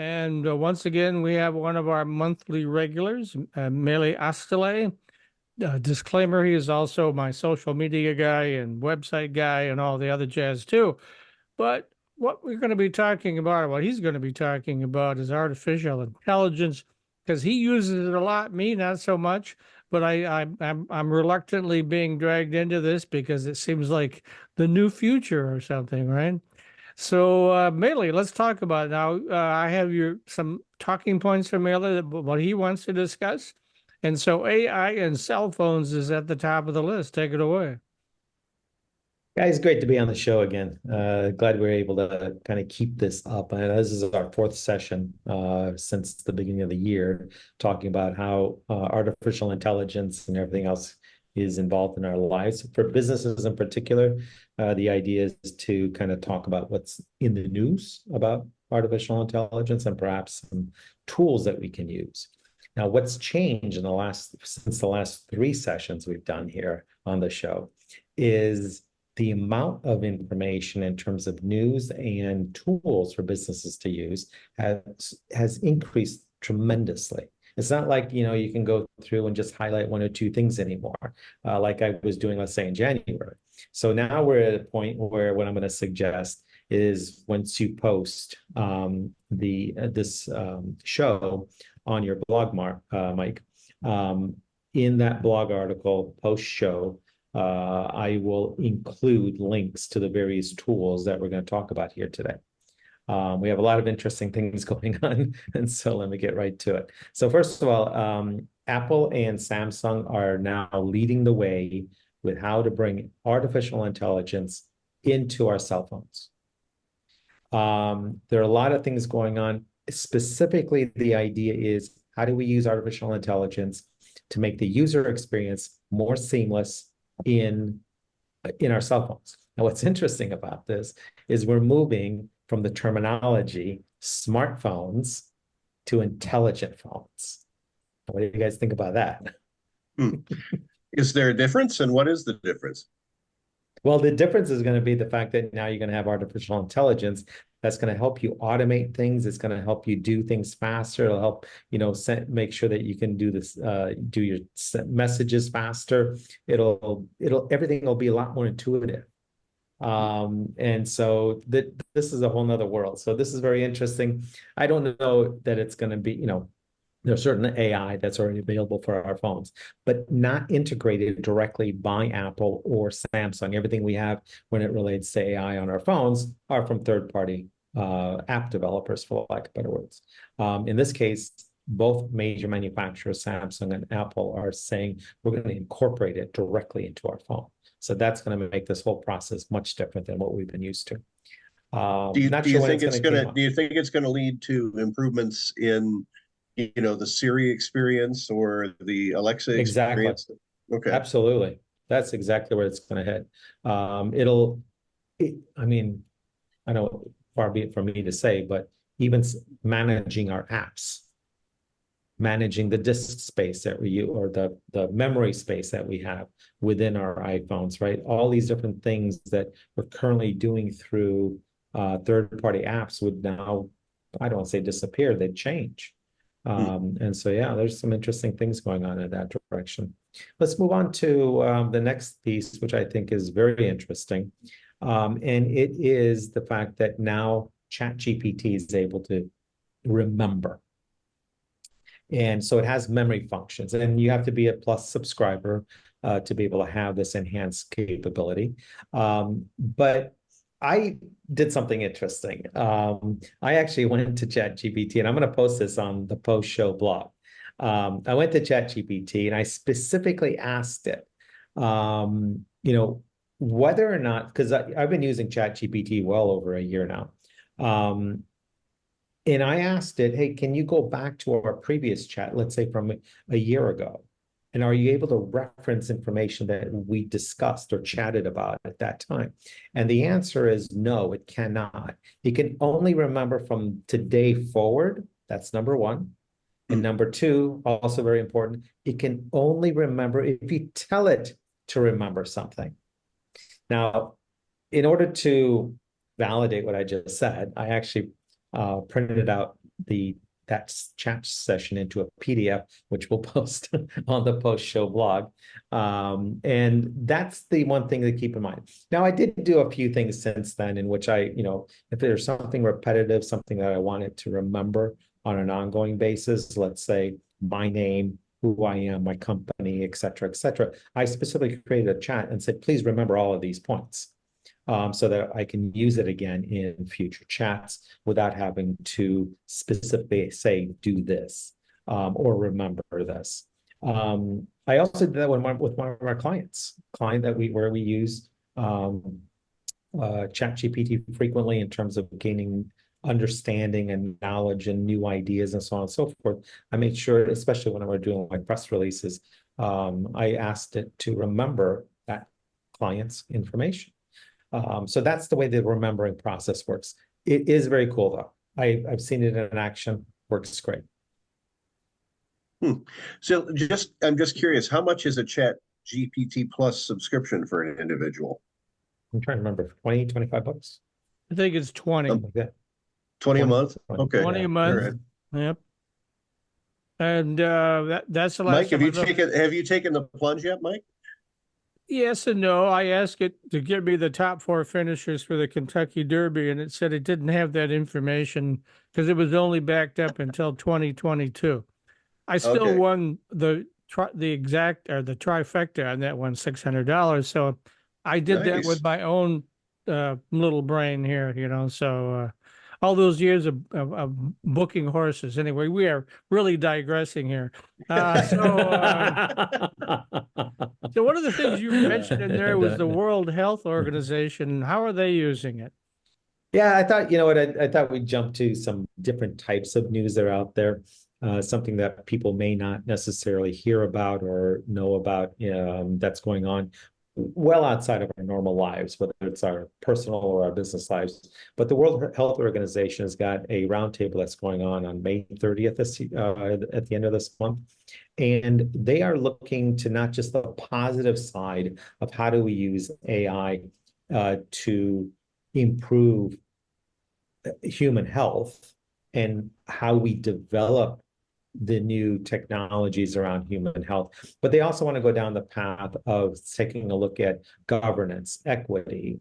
And once again, we have one of our monthly regulars, Melih Oztalay. Disclaimer, he is also my social media guy and website guy and all the other jazz too. But what we're going to be talking about, what he's going to be talking about is artificial intelligence, because he uses it a lot, me not so much. But I'm reluctantly being dragged into this because it seems like the new future or something, right? So, Melih, let's talk about it now. I have some talking points for Melih, what he wants to discuss. And so AI and cell phones is at the top of the list. Take it away. Guys, great to be on the show again. Glad we are able to kind of keep this up. And this is our fourth session since the beginning of the year, talking about how artificial intelligence and everything else is involved in our lives. For businesses in particular, the idea is to kind of talk about what's in the news about artificial intelligence and perhaps some tools that we can use. Now, what's changed since the last three sessions we've done here on the show is the amount of information in terms of news and tools for businesses to use has increased tremendously. It's not like, you can go through and just highlight one or two things anymore, like I was doing, let's say, in January. So now we're at a point where what I'm going to suggest is once you post this show on your blog, Mike, in that blog article, post show, I will include links to the various tools that we're going to talk about here today. We have a lot of interesting things going on, and so let me get right to it. So first of all, Apple and Samsung are now leading the way with how to bring artificial intelligence into our cell phones. There are a lot of things going on. Specifically, the idea is how do we use artificial intelligence to make the user experience more seamless in our cell phones. Now, what's interesting about this is we're moving from the terminology smartphones to intelligent phones. What do you guys think about that? Is there a difference, and what is the difference? Well, the difference is going to be the fact that now you're going to have artificial intelligence that's going to help you automate things. It's going to help you do things faster. It'll help, make sure that you can do this, do your messages faster. Everything will be a lot more intuitive. And so this is a whole nother world. So this is very interesting. I don't know that it's going to be, there's certain AI that's already available for our phones, but not integrated directly by Apple or Samsung. Everything we have when it relates to AI on our phones are from third-party app developers, for lack of better words. In this case, both major manufacturers, Samsung and Apple, are saying we're going to incorporate it directly into our phone. So that's going to make this whole process much different than what we've been used to. Do you think it's going to lead to improvements in the Siri experience or the Alexa experience? Exactly. Okay. Absolutely. That's exactly where it's going to head. I know far be it from me to say, but even managing our apps, managing the disk space that we use or the memory space that we have within our iPhones, right? All these different things that we're currently doing through third-party apps would now, I don't want to say disappear, they'd change. And so, yeah, there's some interesting things going on in that direction. Let's move on to the next piece, which I think is very interesting. And it is the fact that now ChatGPT is able to remember. And so it has memory functions, and you have to be a Plus subscriber to be able to have this enhanced capability. But I did something interesting. I actually went to ChatGPT, and I'm going to post this on the post-show blog. I went to ChatGPT, and I specifically asked it, whether or not, because I've been using ChatGPT well over a year now. And I asked it, hey, can you go back to our previous chat, let's say from a year ago? And are you able to reference information that we discussed or chatted about at that time? And the answer is no, it cannot. It can only remember from today forward. That's number one. And number two, also very important, it can only remember if you tell it to remember something. Now, in order to validate what I just said, I actually printed out that chat session into a PDF, which we'll post on the post-show blog. And that's the one thing to keep in mind. Now, I did do a few things since then in which I, if there's something repetitive, something that I wanted to remember on an ongoing basis, let's say my name, who I am, my company, et cetera, I specifically created a chat and said, please remember all of these points. So that I can use it again in future chats without having to specifically say, do this or remember this. I also did that with one of our clients, where we use ChatGPT frequently in terms of gaining understanding and knowledge and new ideas and so on and so forth. I made sure, especially when we're doing my press releases, I asked it to remember that client's information. So that's the way the remembering process works. It is very cool, though. I've seen it in action. Works great. So I'm just curious, how much is a ChatGPT Plus subscription for an individual? I'm trying to remember, 20, 25 bucks? I think it's 20. Like that. 20 a month? 20. Okay. 20 a month. Right. Yep. And that's the last Mike, time have you taken the plunge yet, Mike? Yes and no. I asked it to give me the top 4 finishers for the Kentucky Derby, and it said it didn't have that information because it was only backed up until 2022. I still won the trifecta on that one, $600. So I did that with my own little brain here, So all those years of booking horses. Anyway, we are really digressing here. So one of the things you mentioned in there was the World Health Organization. How are they using it? Yeah, I thought, I thought we'd jump to some different types of news that are out there. Something that people may not necessarily hear about or know about that's going on well outside of our normal lives, whether it's our personal or our business lives. But the World Health Organization has got a roundtable that's going on May 30th at the end of this month. And they are looking to not just the positive side of how do we use AI to improve human health and how we develop the new technologies around human health, but they also want to go down the path of taking a look at governance, equity,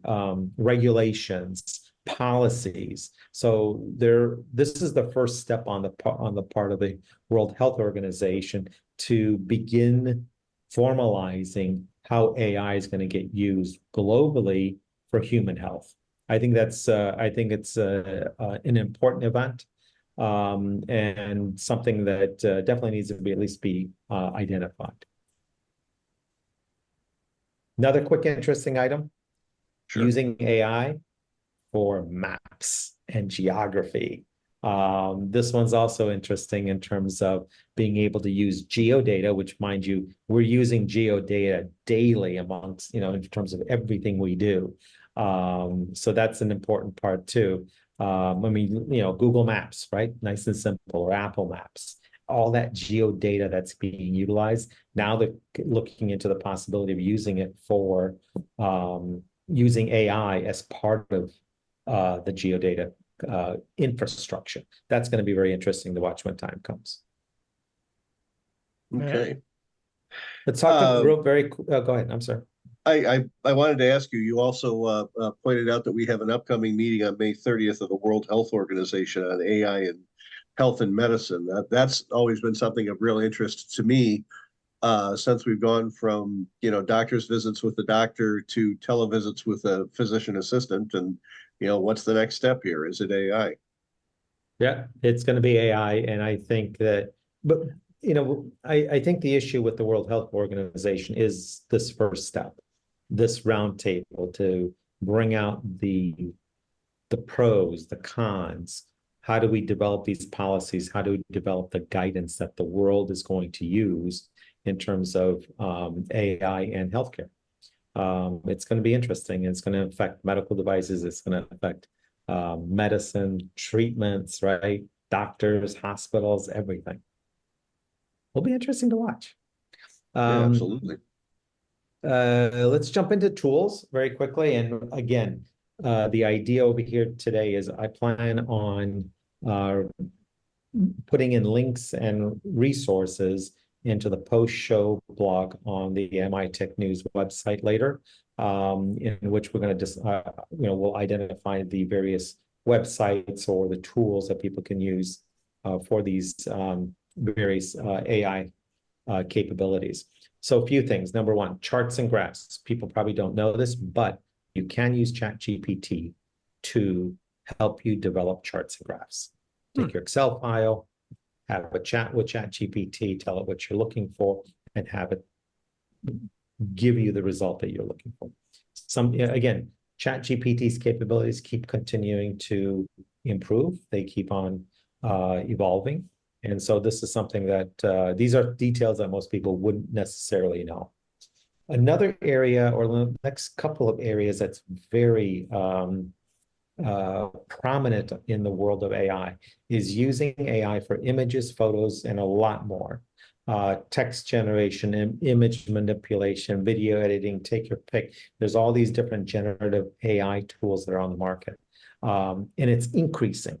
regulations, policies. So this is the first step on the part of the World Health Organization to begin formalizing how AI is going to get used globally for human health. I think it's an important event. And something that definitely needs to be at least identified. Another quick interesting item, using AI for maps and geography. This one's also interesting in terms of being able to use geodata, which, mind you, we're using geodata daily amongst, in terms of everything we do. So that's an important part too. Google Maps, right? Nice and simple, or Apple Maps, all that geodata that's being utilized. Now they're looking into the possibility of using it for using AI as part of the geodata infrastructure. That's going to be very interesting to watch when time comes. Okay. Let's talk go ahead. I'm sorry. I wanted to ask you, you also pointed out that we have an upcoming meeting on May 30th of the World Health Organization on AI and health and medicine. That's always been something of real interest to me since we've gone from, doctor's visits with the doctor to televisits with a physician assistant. And, what's the next step here? Is it AI? Yeah, it's going to be AI. And I think that, but, I think the issue with the World Health Organization is this first step. This roundtable to bring out the pros, the cons. How do we develop these policies? How do we develop the guidance that the world is going to use in terms of AI and healthcare? It's going to be interesting. It's going to affect medical devices. It's going to affect medicine, treatments, right? Doctors, hospitals, everything. Will be interesting to watch. Yeah, absolutely. Let's jump into tools very quickly. And again, the idea over here today is I plan on putting in links and resources into the post-show blog on the MITech News website later, in which we're going to just, we'll identify the various websites or the tools that people can use for these various AI capabilities. So a few things. Number one, charts and graphs. People probably don't know this, but you can use ChatGPT to help you develop charts and graphs. Take your Excel file, have a chat with ChatGPT, tell it what you're looking for, and have it give you the result that you're looking for. Again, ChatGPT's capabilities keep continuing to improve. They keep on evolving. And so this is something that these are details that most people wouldn't necessarily know. Another area, or the next couple of areas that's very prominent in the world of AI, is using AI for images, photos, and a lot more. Text generation, image manipulation, video editing, take your pick. There's all these different generative AI tools that are on the market. And it's increasing.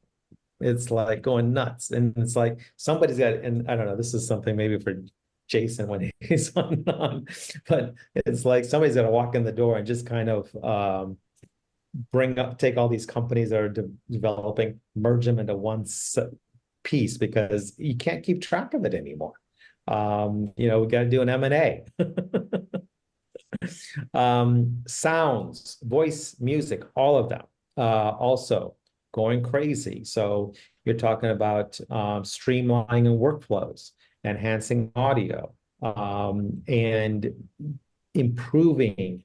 It's like going nuts. And it's like somebody's got, and I don't know, this is something maybe for Jason when he's on, but it's like somebody's got to walk in the door and just kind of take all these companies that are developing, merge them into one piece, because you can't keep track of it anymore. We got to do an M&A. Sounds, voice, music, all of them also going crazy. So you're talking about streamlining workflows, enhancing audio, and improving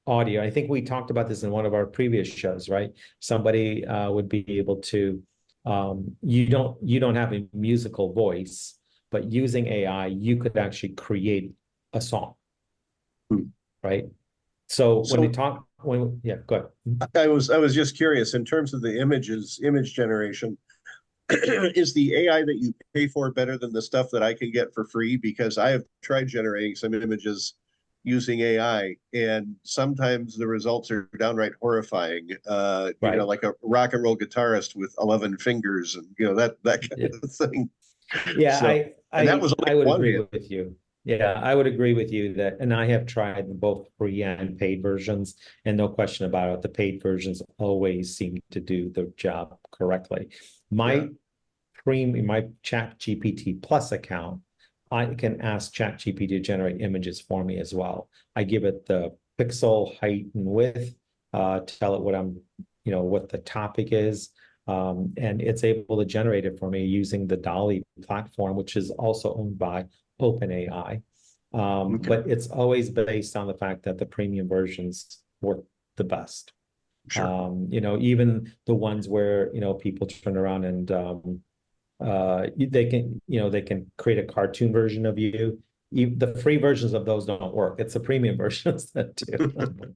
audio. I think we talked about this in one of our previous shows, right? Somebody would be able to, you don't have a musical voice, but using AI, you could actually create a song, right? So when we talk, yeah, go ahead. I was just curious in terms of the image generation. Is the AI that you pay for better than the stuff that I can get for free? Because I have tried generating some images using AI, and sometimes the results are downright horrifying. Right. Like a rock and roll guitarist with 11 fingers, and that kind of thing. Yeah, So, I would agree with you. Yeah, I would agree with you that, and I have tried both free and paid versions, and no question about it, the paid versions always seem to do the job correctly. My ChatGPT Plus account, I can ask ChatGPT to generate images for me as well. I give it the pixel height and width, tell it what the topic is, and it's able to generate it for me using the DALL-E platform, which is also owned by OpenAI. But it's always based on the fact that the premium versions work the best. Sure. Even the ones where, people turn around and they can create a cartoon version of you. The free versions of those don't work. It's the premium versions that do.